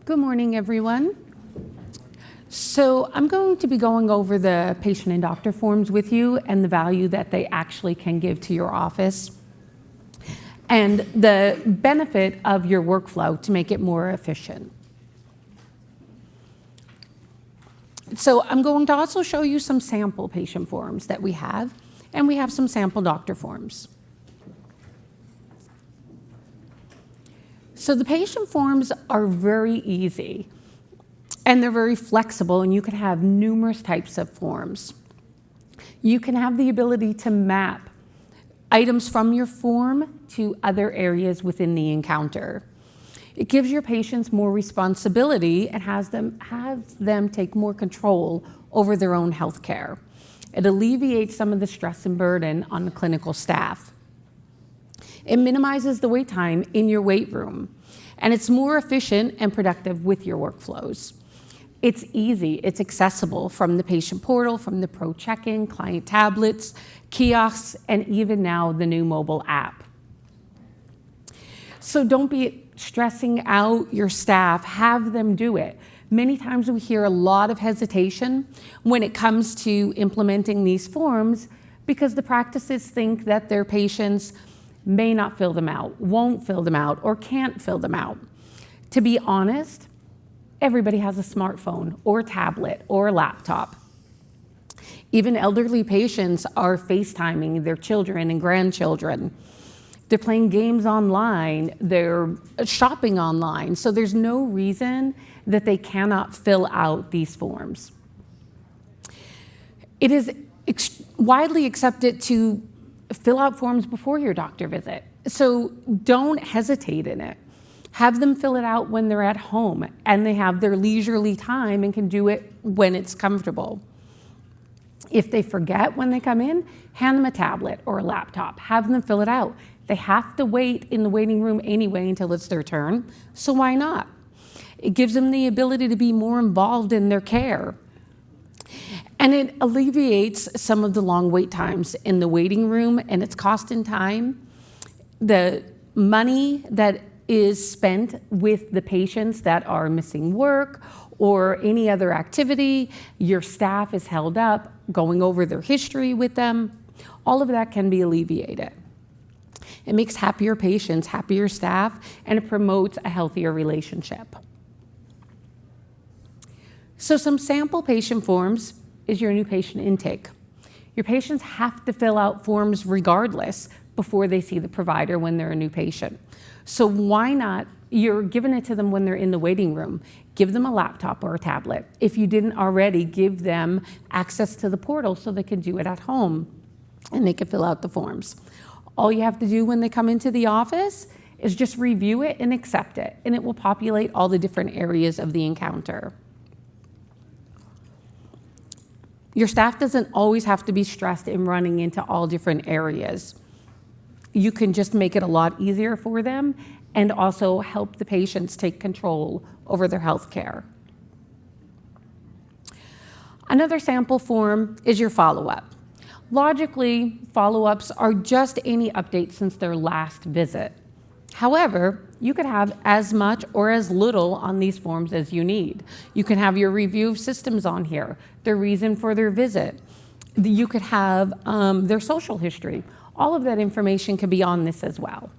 Good morning, everyone. So I'm going to be going over the patient and doctor forms with you and the value that they actually can give to your office and the benefit of your workflow to make it more efficient. So I'm going to also show you some sample patient forms that we have, and we have some sample doctor forms. So the patient forms are very easy, and they're very flexible, and you can have numerous types of forms. You can have the ability to map items from your form to other areas within the encounter. It gives your patients more responsibility and has them take more control over their own health care. It alleviates some of the stress and burden on the clinical staff. It minimizes the wait time in your wait room, and it's more efficient and productive with your workflows. It's easy, it's accessible from the patient portal, from the Pro Check-in, client tablets, kiosks, and even now the new mobile app. So don't be stressing out your staff, have them do it. Many times we hear a lot of hesitation when it comes to implementing these forms because the practices think that their patients may not fill them out, won't fill them out, or can't fill them out. To be honest, everybody has a smartphone or a tablet or a laptop. Even elderly patients are FaceTiming their children and grandchildren. They're playing games online, they're shopping online, so there's no reason that they cannot fill out these forms. It is widely accepted to fill out forms before your doctor visit, so don't hesitate in it. Have them fill it out when they're at home and they have their leisurely time and can do it when it's comfortable. If they forget when they come in, hand them a tablet or a laptop, have them fill it out. They have to wait in the waiting room anyway until it's their turn, so why not? It gives them the ability to be more involved in their care. And it alleviates some of the long wait times in the waiting room, and it's cost and time. The money that is spent with the patients that are missing work or any other activity, your staff is held up going over their history with them. All of that can be alleviated. It makes happier patients, happier staff, and it promotes a healthier relationship. So some sample patient forms is your new patient intake. Your patients have to fill out forms regardless before they see the provider when they're a new patient. So why not, you're giving it to them when they're in the waiting room. Give them a laptop or a tablet. If you didn't already, give them access to the portal so they can do it at home and they can fill out the forms. All you have to do when they come into the office is just review it and accept it, and it will populate all the different areas of the encounter. Your staff doesn't always have to be stressed in running into all different areas. You can just make it a lot easier for them and also help the patients take control over their health care. Another sample form is your follow-up. Logically, follow-ups are just any updates since their last visit. However, you could have as much or as little on these forms as you need. You can have your review of systems on here, the reason for their visit. You could have their social history. All of that information can be on this as well.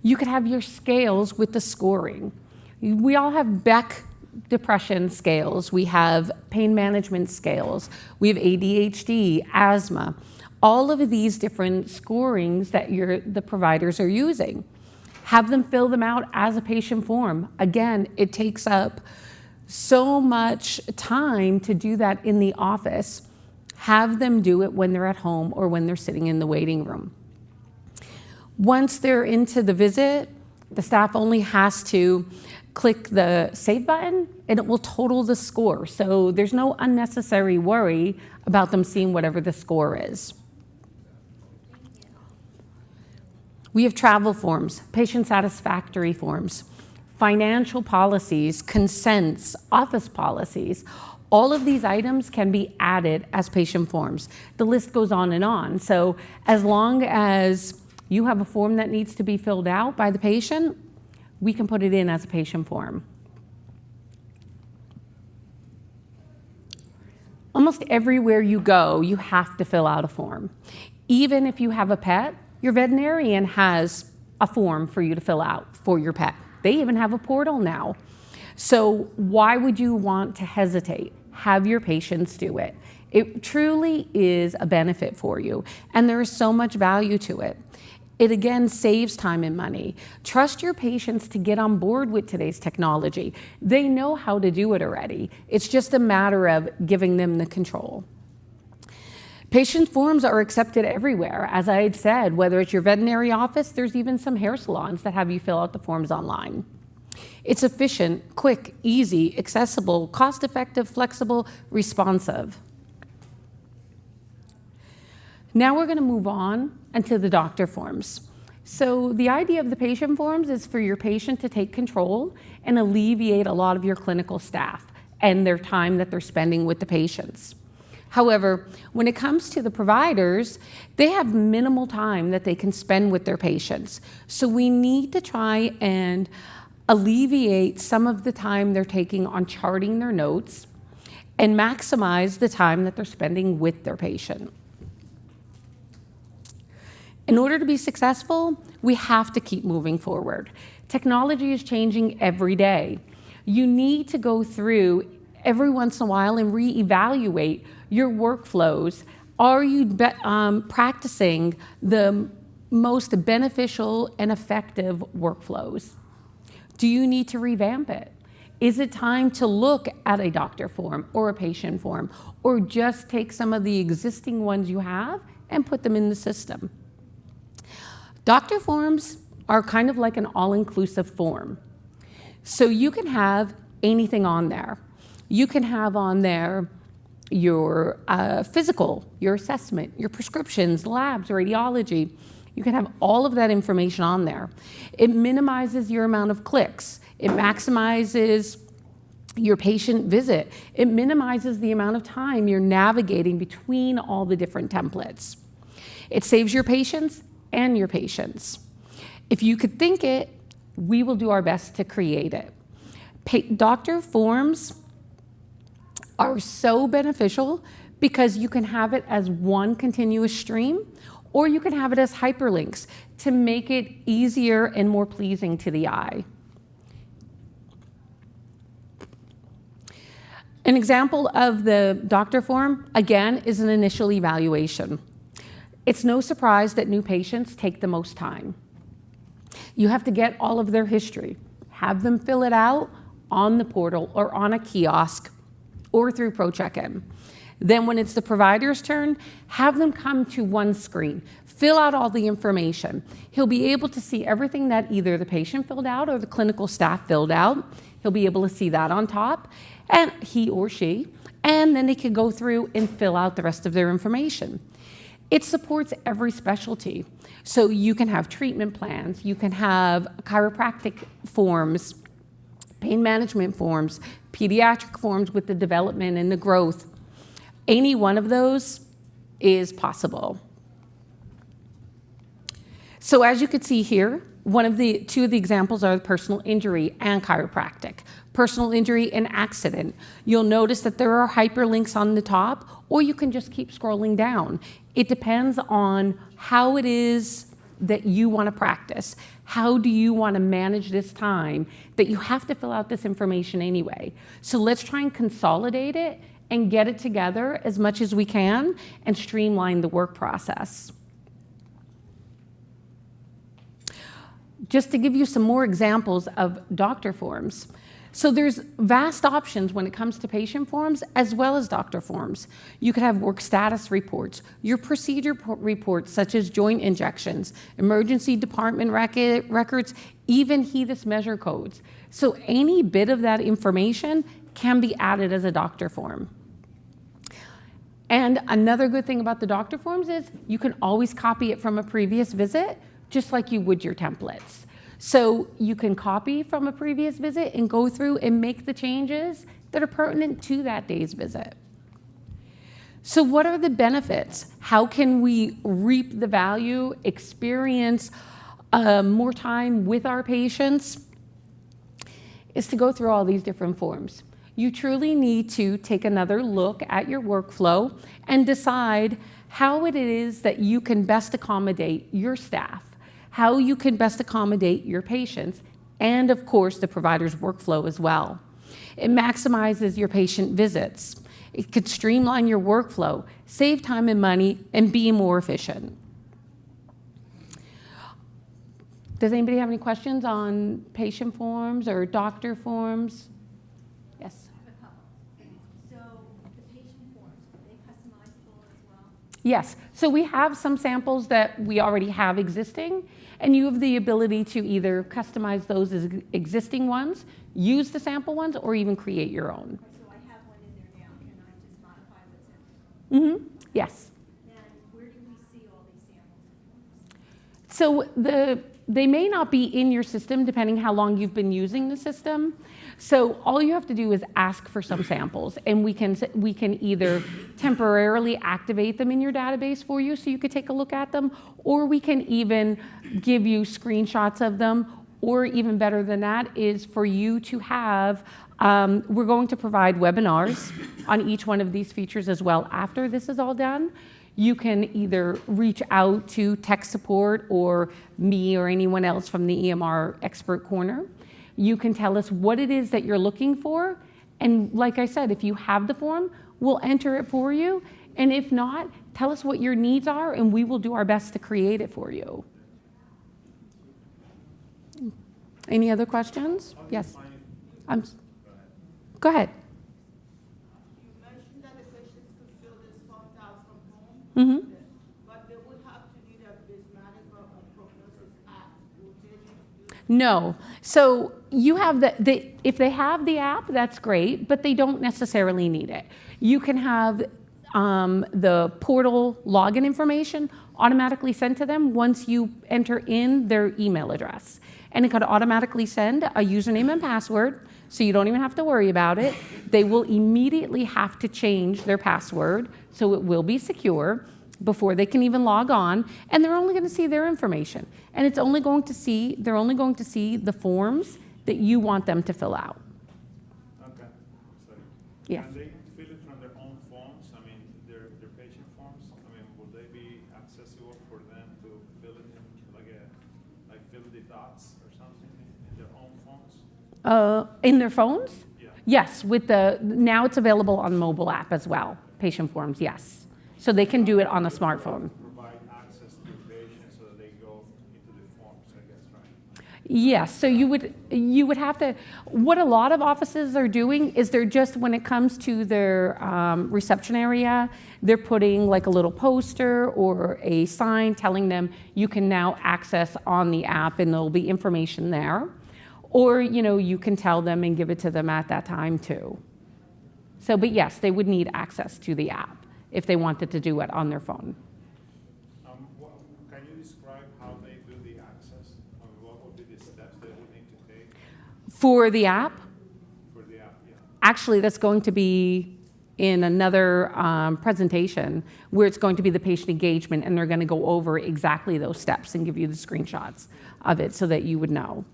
You could have your scales with the scoring. We all have Beck depression scales. We have pain management scales. We have ADHD, asthma. All of these different scorings that the providers are using. Have them fill them out as a patient form. Again, it takes up so much time to do that in the office. Have them do it when they're at home or when they're sitting in the waiting room. Once they're into the visit, the staff only has to click the save button and it will total the score. So there's no unnecessary worry about them seeing whatever the score is. We have travel forms, patient satisfactory forms, financial policies, consents, office policies. All of these items can be added as patient forms. The list goes on and on. So as long as you have a form that needs to be filled out by the patient, we can put it in as a patient form. Almost everywhere you go, you have to fill out a form. Even if you have a pet, your veterinarian has a form for you to fill out for your pet. They even have a portal now. So why would you want to hesitate? Have your patients do it. It truly is a benefit for you, and there is so much value to it. It again saves time and money. Trust your patients to get on board with today's technology. They know how to do it already. It's just a matter of giving them the control. Patient forms are accepted everywhere. As I had said, whether it's your veterinary office, there's even some hair salons that have you fill out the forms online. It's efficient, quick, easy, accessible, cost-effective, flexible, responsive. Now we're going to move on into the doctor forms. So the idea of the patient forms is for your patient to take control and alleviate a lot of your clinical staff and their time that they're spending with the patients. However, when it comes to the providers, they have minimal time that they can spend with their patients. So we need to try and alleviate some of the time they're taking on charting their notes and maximize the time that they're spending with their patient. In order to be successful, we have to keep moving forward. Technology is changing every day. You need to go through every once in a while and reevaluate your workflows. Are you practicing the most beneficial and effective workflows? Do you need to revamp it? Is it time to look at a doctor form or a patient form, or just take some of the existing ones you have and put them in the system? Doctor forms are kind of like an all-inclusive form. So you can have anything on there. You can have on there your physical, your assessment, your prescriptions, labs, radiology. You can have all of that information on there. It minimizes your amount of clicks. It maximizes your patient visit. It minimizes the amount of time you're navigating between all the different templates. It saves your patients and your patients. If you could think it, we will do our best to create it. Doctor forms are so beneficial because you can have it as one continuous stream, or you can have it as hyperlinks to make it easier and more pleasing to the eye. An example of the doctor form, again, is an initial evaluation. It's no surprise that new patients take the most time. You have to get all of their history, have them fill it out on the portal or on a kiosk or through ProCheck-In. Then when it's the provider's turn, have them come to one screen, fill out all the information. He'll be able to see everything that either the patient filled out or the clinical staff filled out. He'll be able to see that on top, and he or she, and then they can go through and fill out the rest of their information. It supports every specialty. So you can have treatment plans, you can have chiropractic forms, pain management forms, pediatric forms with the development and the growth. Any one of those is possible. So as you can see here, two of the examples are personal injury and chiropractic. Personal injury and accident. You'll notice that there are hyperlinks on the top, or you can just keep scrolling down. It depends on how it is that you want to practice. How do you want to manage this time that you have to fill out this information anyway? So let's try and consolidate it and get it together as much as we can and streamline the work process. Just to give you some more examples of doctor forms. So there's vast options when it comes to patient forms as well as doctor forms. You could have work status reports, your procedure reports such as joint injections, emergency department records, even HEDIS measure codes. So any bit of that information can be added as a doctor form. And another good thing about the doctor forms is you can always copy it from a previous visit, just like you would your templates. So you can copy from a previous visit and go through and make the changes that are pertinent to that day's visit. So what are the benefits? How can we reap the value, experience more time with our patients? is to go through all these different forms. You truly need to take another look at your workflow and decide how it is that you can best accommodate your staff, how you can best accommodate your patients, and of course the provider's workflow as well. It maximizes your patient visits. It could streamline your workflow, save time and money, and be more efficient. Does anybody have any questions on patient forms or doctor forms? Yes. I have a couple. So the patient forms, are they customizable as well? Yes. So we have some samples that we already have existing, and you have the ability to either customize those as existing ones, use the sample ones, or even create your own. Okay, so I have one in there now. Can I just modify what's in it? Yes. And where do we see all these samples? So they may not be in your system depending how long you've been using the system. So all you have to do is ask for some samples, and we can either temporarily activate them in your database for you so you could take a look at them, or we can even give you screenshots of them, or even better than that is for you to have, we're going to provide webinars on each one of these features as well after this is all done. You can either reach out to tech support or me or anyone else from the EMR Expert Corner. You can tell us what it is that you're looking for. And like I said, if you have the form, we'll enter it for you. And if not, tell us what your needs are and we will do our best to create it for you. Any other questions? Yes. Go ahead. Mm-hmm. But they would have to need a prismatic or a prognosis app. Would they need to do No. So you have if they have the app, that's great, but they don't necessarily need it. You can have the portal login information automatically sent to them once you enter in their email address. And it could automatically send a username and password, so you don't even have to worry about it. They will immediately have to change their password, so it will be secure before they can even log on, and they're only going to see their information. And they're only going to see the forms that you want them to fill out. Okay. So Yes. can they fill it from their own forms? I mean, their patient forms? I mean, will they be accessible for them to fill it in, like fill the dots or something in their own forms? In their phones? Yeah. Yes, now it's available on mobile app as well, patient forms, yes. So they can do it on a smartphone. Provide access to the patient so that they go into the forms, I guess, right? Yes, so you would have to, what a lot of offices are doing is they're just, when it comes to their reception area, they're putting like a little poster or a sign telling them you can now access on the app and there'll be information there. Or, you can tell them and give it to them at that time too. So, but yes, they would need access to the app if they wanted to do it on their phone. Can you describe how they do the access? I mean, what would be the steps they would need to take For the app, for the app? Yeah. actually that's going to be in another presentation where it's going to be the patient engagement, and they're going to go over exactly those steps and give you the screenshots of it so that you would know.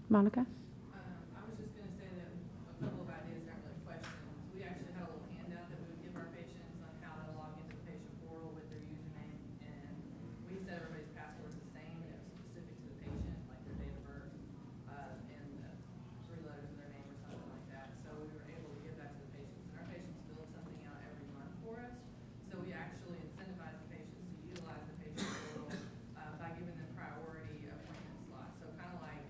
Monica? I was just going to say that a couple of ideas, not really questions. We actually had a little handout that we would give our patients on how to log into the patient portal with their username, and we said everybody's password is the same, and it was specific to the patient, like their date of birth, and 3 letters of their name or something like that. So we were able to give that to the patients, and our patients filled something out every month for us. So we actually incentivize the patients to utilize the patient portal by giving them priority appointment slots. So kind of like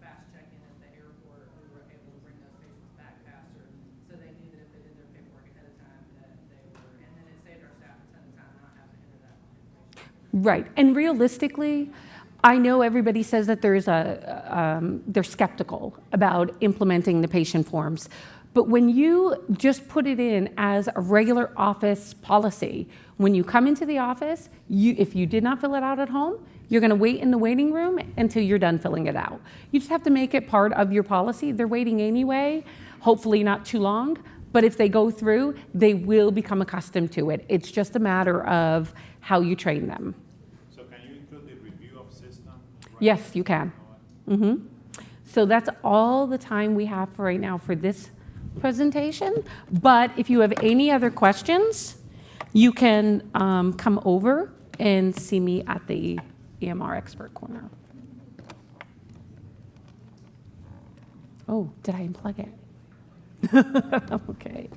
fast check-in at the airport, we were able to bring those patients back faster, so they knew that if they did their paperwork ahead of time, that they were, and then it saved our staff a ton of time not having to enter that information. Right, and realistically, I know everybody says that they're skeptical about implementing the patient forms, but when you just put it in as a regular office policy, when you come into the office, if you did not fill it out at home, you're going to wait in the waiting room until you're done filling it out. You just have to make it part of your policy. They're waiting anyway, hopefully not too long, but if they go through, they will become accustomed to it. It's just a matter of how you train them. So can you include the review of system? Right? Yes, you can. Mm-hmm. So that's all the time we have for right now for this presentation. But if you have any other questions, you can come over and see me at the EMR Expert Corner. Oh, did I unplug it? Okay.